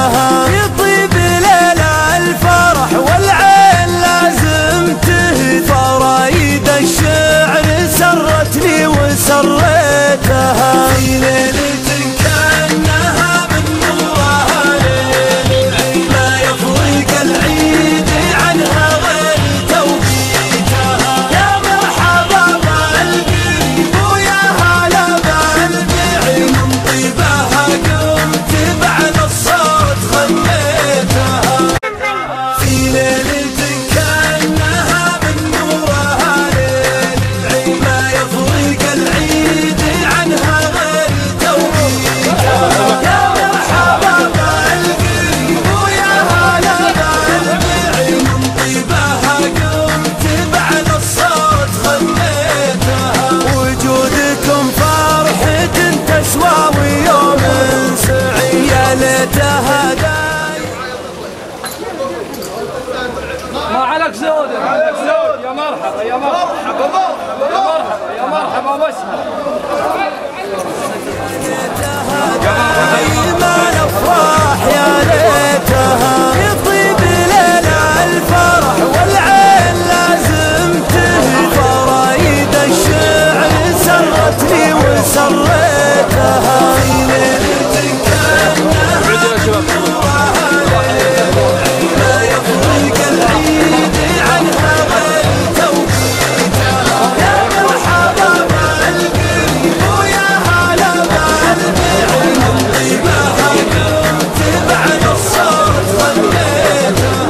ليتها يطيب ليلة الفرح والعين لازم تهتف فرايد الشعر سرتني وسريتها في ليلة كأنها من نورها ليل العيد ما يفرق العيد عنها غير توقيتها يا مرحبا بالقريب ويا هلا بالبعيد من طيبها قمت بعد الصوت غنيتها في ليلة كأنها من نورها ليل العيد ما يفرق العيد عنها غير توقيتها يا مرحبا بالقريب ويا هلا بالبعيد من طيبها قمت بعد الصوت غنيتها وجودكم فرحة تسوى ويوم سعيد يا ليتها دايم ما عليك زود يا مرحبا يا مرحبا يا مرحبا يا مرحبا وسهلا دايما الافراح يا ليتها يطيب ليلة الفرح والعين لازم تهتف فرايد الشعر سرتني وسريتها في ليلة كأنها ما يفرق العيد عنها غير توقيتها يا مرحبا بالقريب ويا هلا بالبعيد من طيبها قمت بعد الصوت غنيتها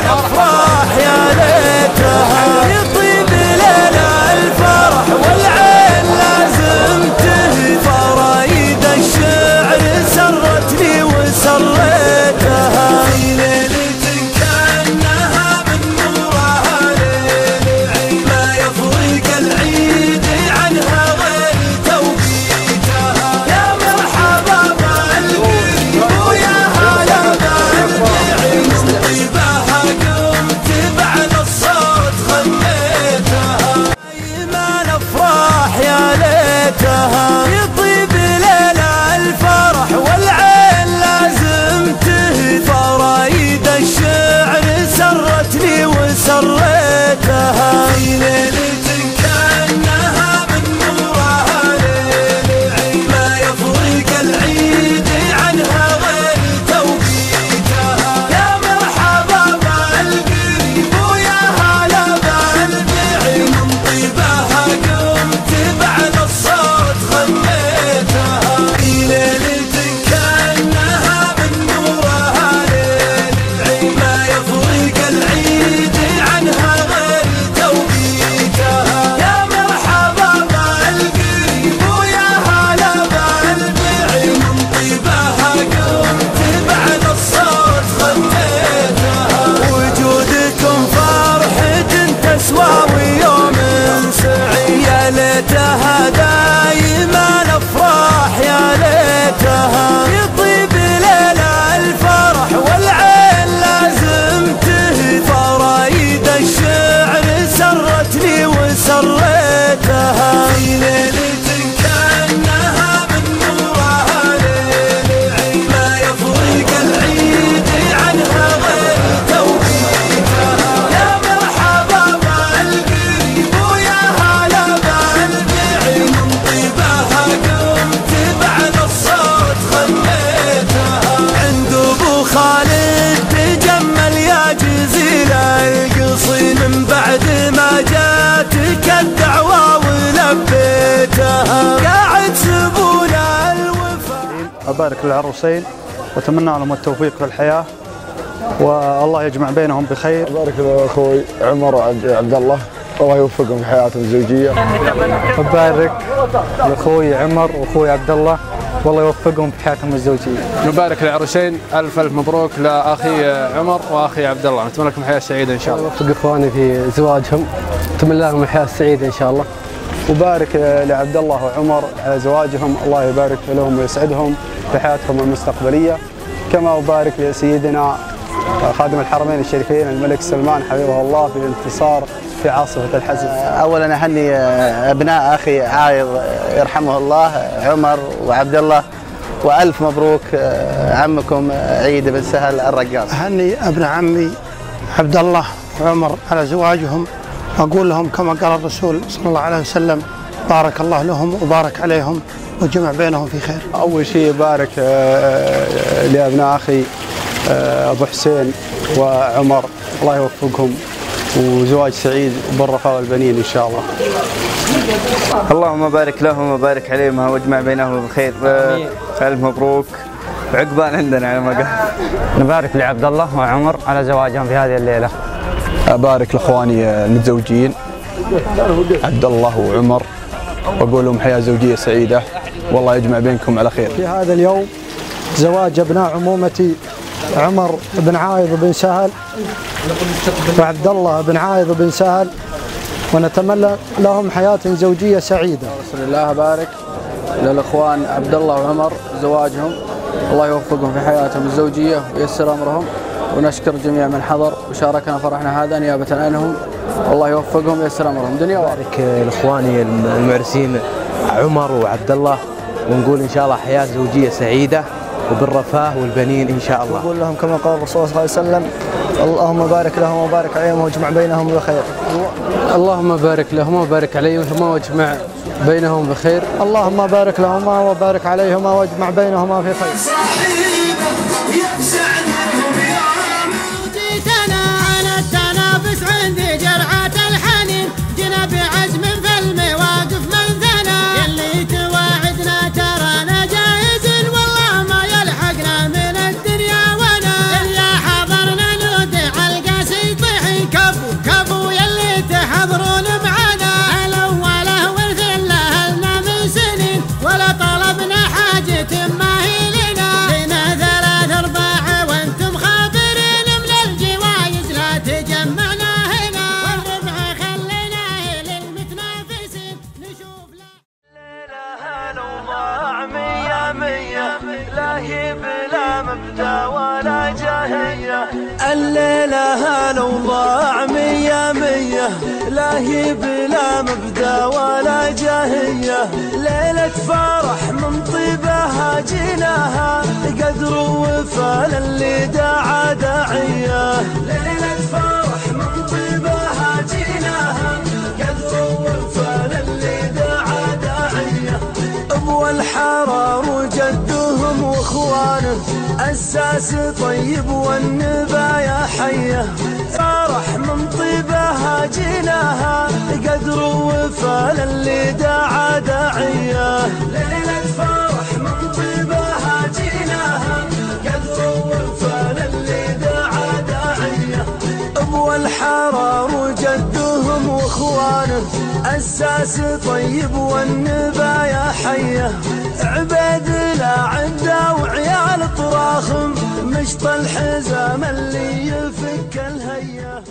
الافراح يا ليتها يطيب ليلة الفرح والعين لازم تهتف فرايد الشعر سرتني وسريتها في ليلة كأنها من نورها ليل العيد ما يفرق العيد عنها غير توقيتها يا مرحبا بالقريب ويا هلا بالبعيد من طيبها قمت بعد الصوت غنيتها دايما الافراح يا ليتها يطيب ليلة الفرح والعين لازم تهتف فرايد الشعر سرتني وسريتها في ليلة كأنها من نورها ليل العيد ما يفرق العيد عنها غير توقيتها يا مرحبا بالقريب ويا هلا بالبعيد من طيبها قمت بعد الصوت غنيتها في ليلة كأنها من نورها ليل العيد ما يفرق العيد عنها غير توقيتها يا مرحبا بالقريب ويا هلا بالبعيد من طيبها قمت بعد الصوت غنيتها وجودكم فرحة تسوى ويوم سعيد يا ليتها دايما الافراح يا ليتها يطيب ليلة الفرح والعين لازم تهتف فرايد الشعر سرتني وسريتها في ليلة كأنها من نورها ليل العيد ما يفرق العيد عنها غير توقيتها يا مرحبا بالقريب ويا هلا بالبعيد من طيبها قمت بعد الصوت غنيتها عند ابو خالد تجمل يا جزيل القصيد من بعد ما جاتك الدعوة ولبيتها قاعد سبول الوفا. أبارك للعروسين وأتمنى لهم التوفيق في الحياة والله يجمع بينهم بخير. أبارك لأخوي عمر وعبد الله الله يوفقهم في حياتهم الزوجية. أبارك لأخوي عمر وأخوي عبد الله والله يوفقهم في حياتهم الزوجية. نبارك للعروسين ألف مبروك لأخي عمر وأخي عبد الله، نتمنى لكم حياة سعيدة إن شاء الله. يوفق إخواني في زواجهم، أتمنى لهم الحياة السعيدة إن شاء الله. وبارك لعبد الله وعمر على زواجهم، الله يبارك لهم ويسعدهم في حياتهم المستقبلية. كما أبارك لسيدنا خادم الحرمين الشريفين الملك سلمان حفظه الله بالانتصار في عاصفة الحزم. أولا أهني أبناء أخي عايض يرحمه الله عمر وعبد الله، وألف مبروك عمكم عيد بن سهل الرقاص. أهني ابن عمي عبد الله وعمر على زواجهم، وأقول لهم كما قال الرسول صلى الله عليه وسلم: بارك الله لهم وبارك عليهم وجمع بينهم في خير. أول شيء بارك لأبناء أخي أبو حسين وعمر، الله يوفقهم وزواج سعيد بالرفاه والبنين إن شاء الله. اللهم بارك لهم وبارك عليهم واجمع بينهم بخير. ألف مبروك عقبال عندنا على ما قال. نبارك لعبد الله وعمر على زواجهم في هذه الليلة. أبارك لإخواني المتزوجين عبد الله وعمر، وأقول لهم حياة زوجية سعيدة والله يجمع بينكم على خير. في هذا اليوم زواج أبناء عمومتي عمر بن عايض بن سهل وعبد الله بن عايض بن سهل، ونتمنى لهم حياة زوجية سعيدة. بسم الله أبارك للإخوان عبد الله وعمر زواجهم، الله يوفقهم في حياتهم الزوجية وييسر أمرهم، ونشكر جميع من حضر وشاركنا فرحنا هذا نيابة عنهم، والله يوفقهم وييسر أمرهم دنيا وآخرة. بارك لإخواني المعرسين عمر وعبد الله، ونقول إن شاء الله حياة زوجية سعيدة وبالرفاه والبنين إن شاء الله. نقول لهم كما قال الرسول صلى الله عليه وسلم: اللهم بارك لهم وبارك عليهم واجمع بينهم بخير. اللهم بارك لهم وبارك عليهم واجمع بينهم بخير. اللهم بارك لهما وبارك عليهما واجمع بينهما في خير. جيتنا على التنافس عندي جرعة الحنين، جنا بعزم في المواقف من ثنا، اللي تواعدنا ترانا جاهزين والله ما يلحقنا من الدنيا ونا، يا حضرنا نودع القاسي طيحي كفو كفو يلي تحضرون معنا، الأوله والثله لنا من سنين ولا طلبنا حاجة ما هي لنا، لنا 3 أرباع وانتم خابرين من الجوايز لا تجمعنا هنا، والربع خليناه للمتنافسين نشوف ليلة لوضاع 100 100 لا هي بلا مبدا ولا جاهية، الليلة لوضاع 100 100 لا هي بلا مبدا ولا جاهية، ليلة فرح من طيبها جيناها، قدر وفا للي داعى داعية، ليلة فرح من طيبها جيناها، قدر وفا للي داعى داعية، ابو الحرار وجدهم واخوانه اساس طيب والنبايا حيه، فرح من طيبها جيناها، قدر وفا للي داعى داعيه، ليله فرح من طيبها جيناها، قدر وفا للي داعى داعيه، ابو الحرار وجدهم واخوانه اساس طيب والنبايا حيه، عبيد لا عده وعيال طراخم، مشط الحزام اللي يفك الهيه.